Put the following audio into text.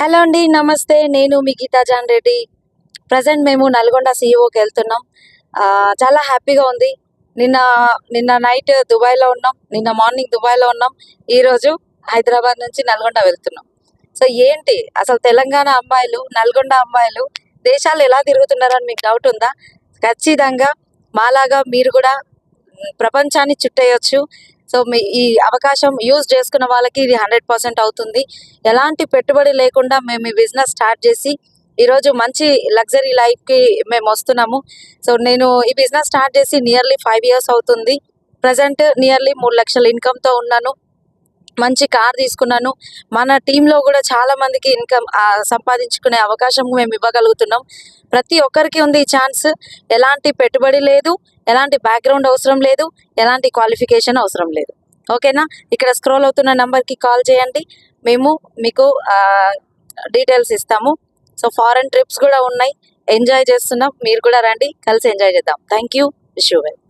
Hello అండి, నమస్తే. నేను మీ గీతా జాన్ రెడ్డి. ప్రజెంట్ మేము నల్గొండ సీఈఓకి వెళ్తున్నాం. చాలా హ్యాపీగా ఉంది. నిన్న నిన్న నైట్ దుబాయ్లో ఉన్నాం, నిన్న మార్నింగ్ దుబాయ్లో ఉన్నాం. ఈరోజు హైదరాబాద్ నుంచి నల్గొండ వెళ్తున్నాం. సో ఏంటి అసలు తెలంగాణ అమ్మాయిలు, నల్గొండ అమ్మాయిలు దేశాలు ఎలా తిరుగుతున్నారని మీకు డౌట్ ఉందా? ఖచ్చితంగా మాలాగా మీరు కూడా ప్రపంచాన్ని చుట్టేయచ్చు. సో మీ ఈ అవకాశం యూజ్ చేసుకున్న వాళ్ళకి ఇది 100% అవుతుంది. ఎలాంటి పెట్టుబడి లేకుండా మేము ఈ బిజినెస్ స్టార్ట్ చేసి ఈరోజు మంచి లగ్జరీ లైఫ్కి మేము వస్తున్నాము. సో నేను ఈ బిజినెస్ స్టార్ట్ చేసి నియర్లీ 5 years అవుతుంది. ప్రజెంట్ నియర్లీ 3 లక్షల ఇన్కమ్తో ఉన్నాను. మంచి కార్ తీసుకున్నాను. మన టీంలో కూడా చాలా మందికి ఇన్కమ్ సంపాదించుకునే అవకాశం మేము ఇవ్వగలుగుతున్నాం. ప్రతి ఒక్కరికి ఉంది ఈ ఛాన్స్. ఎలాంటి పెట్టుబడి లేదు, ఎలాంటి బ్యాక్గ్రౌండ్ అవసరం లేదు, ఎలాంటి క్వాలిఫికేషన్ అవసరం లేదు. ఓకేనా? ఇక్కడ స్క్రోల్ అవుతున్న నెంబర్కి కాల్ చేయండి. మేము మీకు డీటెయిల్స్ ఇస్తాము. సో ఫారెన్ ట్రిప్స్ కూడా ఉన్నాయి, ఎంజాయ్ చేస్తున్నాం. మీరు కూడా రండి, కలిసి ఎంజాయ్ చేద్దాం. Thank you. Wish you well.